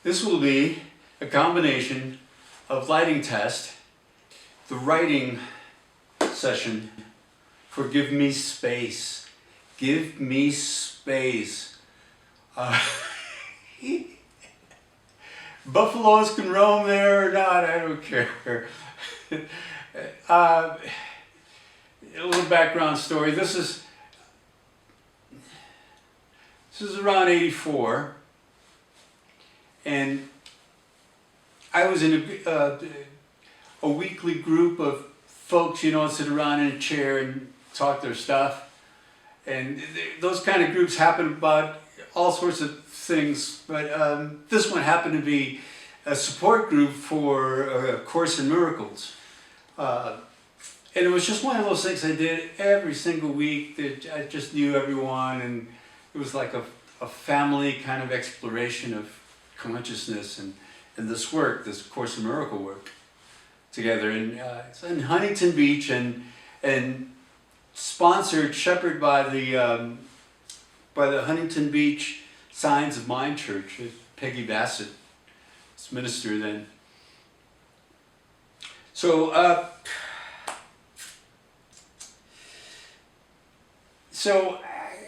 This will be a combination of lighting test, the writing session for Give Me Space. Give me space. Buffaloes can roam there or not, I don't care. A little background story. This is around '84, and I was in a weekly group of folks, you know, sit around in a chair and talk their stuff, and those kind of groups happen about all sorts of things, but this one happened to be a support group for A Course in Miracles. And it was just one of those things I did every single week that I just knew everyone, and it was like a family kind of exploration of consciousness and this work, this Course in Miracle work together. And it's in Huntington Beach and sponsored, shepherded by the Huntington Beach Signs of Mind Church. Peggy Bassett was minister then. So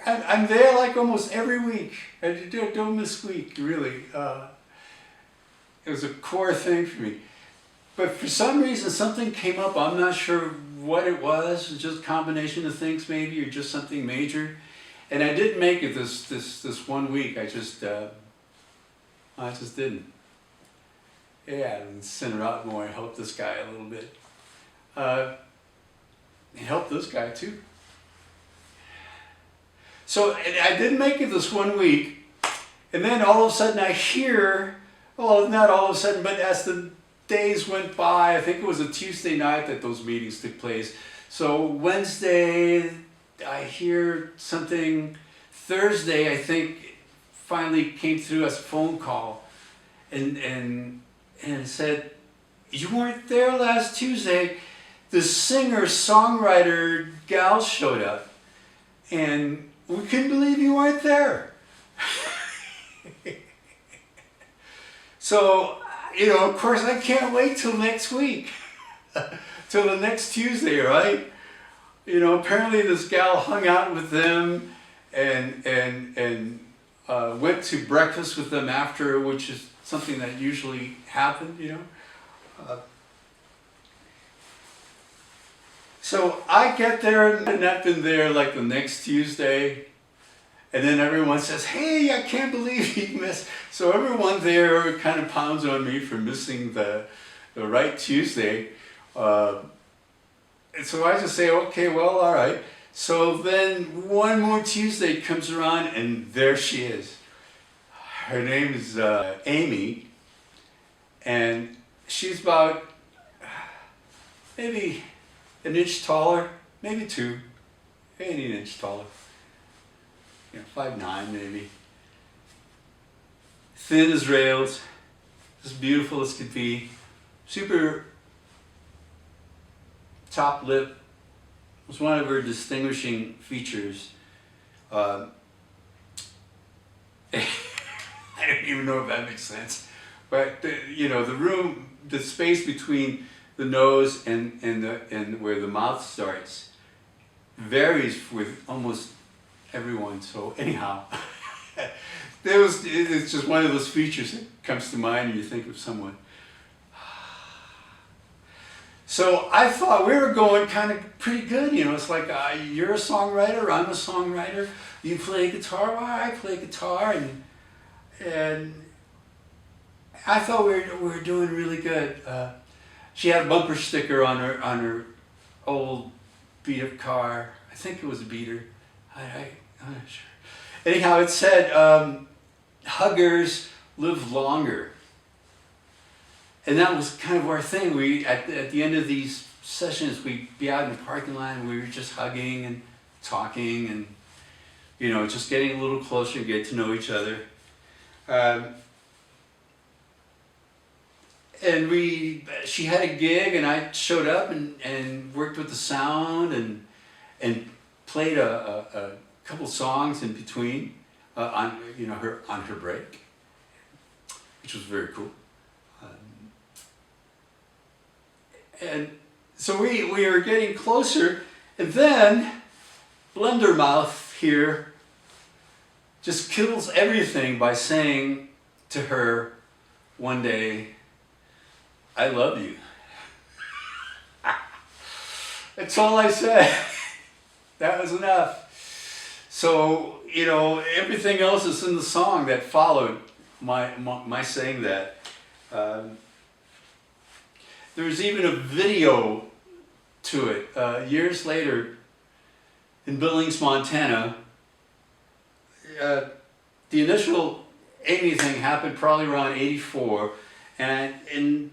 I'm there like almost every week. I don't miss a week, really. It was a core thing for me. But for some reason, something came up. I'm not sure what it was. It's just a combination of things, maybe, or just something major. And I didn't make it this 1 week. I just didn't. Yeah, and send her out more. Help this guy a little bit. Help this guy too. So I didn't make it this 1 week, and then all of a sudden I hear, well, not all of a sudden, but as the days went by, I think it was a Tuesday night that those meetings took place. So Wednesday, I hear something. Thursday, I think, finally came through as a phone call, and it said, "You weren't there last Tuesday. The singer-songwriter gal showed up, and we couldn't believe you weren't there." So, you know, of course, I can't wait till next week, till the next Tuesday, right? You know, apparently this gal hung out with them and went to breakfast with them after, which is something that usually happened, you know. So I get there and I've been there like the next Tuesday, and then everyone says, "Hey, I can't believe you missed." So everyone there kind of pounds on me for missing the right Tuesday. And so I just say, okay, well, all right. So then one more Tuesday comes around, and there she is. Her name is Amy, and she's about maybe an inch taller, maybe two, maybe an inch taller. You know, 5'9" maybe. Thin as rails, as beautiful as could be. Super top lip was one of her distinguishing features. I don't even know if that makes sense, but you know, the space between the nose and where the mouth starts varies with almost everyone. So anyhow, it's just one of those features that comes to mind when you think of someone. So I thought we were going kind of pretty good, you know. It's like you're a songwriter, I'm a songwriter. You play guitar, well, I play guitar, and I thought we were doing really good. She had a bumper sticker on her old beat-up car. I think it was a beater. I'm not sure. Anyhow, it said, "Huggers live longer." And that was kind of our thing. We at the end of these sessions, we'd be out in the parking lot and we were just hugging and talking and, you know, just getting a little closer and get to know each other. And she had a gig, and I showed up and worked with the sound and played a couple songs in between on her break. which was very cool. And so we were getting closer, and then Blundermouth here just kills everything by saying to her one day, "I love you." That's all I said. That was enough. So, you know, everything else is in the song that followed my saying that. There's even a video to it. Years later, in Billings, Montana, the initial Amy thing happened probably around '84, and in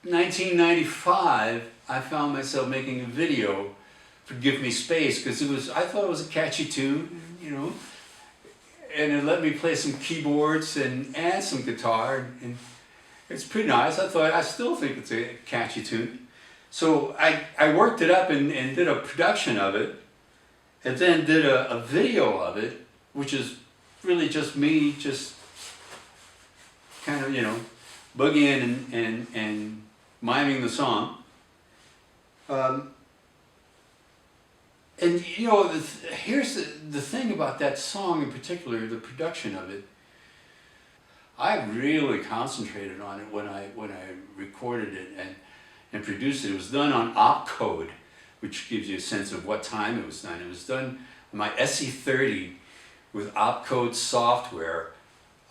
1995, I found myself making a video for "Give Me Space" because I thought it was a catchy tune, you know, and it let me play some keyboards and some guitar, and it's pretty nice. I still think it's a catchy tune. So I worked it up and did a production of it, and then did a video of it, which is really just me, just kind of, you know, boogieing and miming the song. And you know, here's the thing about that song in particular, the production of it. I really concentrated on it when I recorded it and produced it. It was done on opcode, which gives you a sense of what time it was done. It was done on my SE30 with opcode software,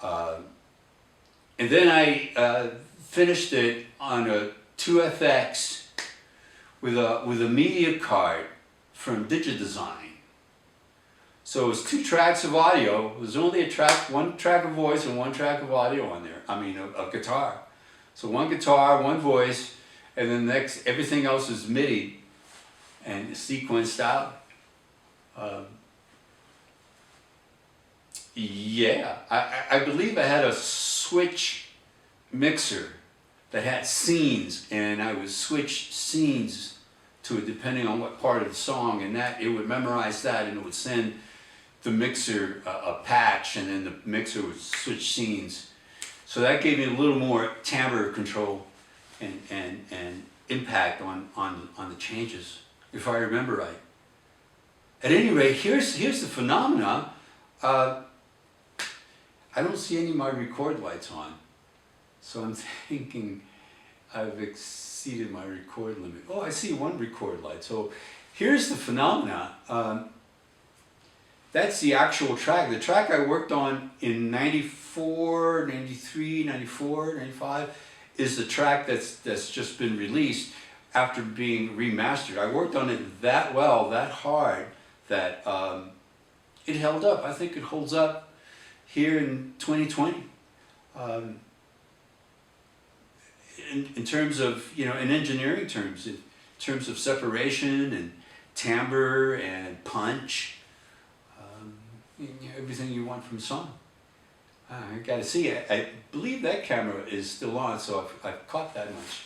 and then I finished it on a 2FX with a media card from DigiDesign. So it was 2 tracks of audio. It was only one track of voice and 1 track of audio on there. I mean, a guitar. So 1 guitar, 1 voice, and then everything else is MIDI and sequenced out. Yeah, I believe I had a switch mixer that had scenes, and I would switch scenes to it depending on what part of the song, and that it would memorize that, and it would send the mixer a patch, and then the mixer would switch scenes. So that gave me a little more timbre control and impact on the changes, if I remember right. At any rate, here's the phenomena. I don't see any of my record lights on, so I'm thinking I've exceeded my record limit. Oh, I see 1 record light. So here's the phenomena. That's the actual track. The track I worked on in 94, 93, 94, 95 is the track that's just been released after being remastered. I worked on it that well, that hard, that it held up. I think it holds up here in 2020. In terms of, you know, in engineering terms, in terms of separation and timbre and punch, everything you want from a song. I gotta see it. I believe that camera is still on, so I've caught that much.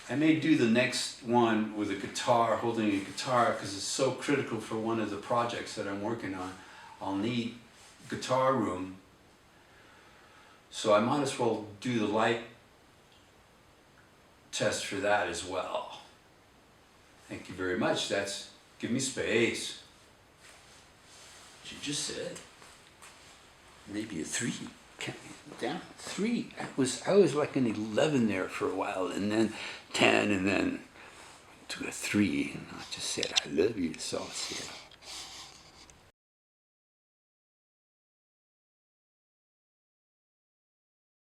I may do the next one with a guitar, holding a guitar, because it's so critical for one of the projects that I'm working on. I'll need guitar room, so I might as well do the light test for that as well. Thank you very much. That's Give Me Space. You just said maybe a 3. Down 3. I was like an 11 there for a while, and then 10, and then to a 3, and I just said I love you. So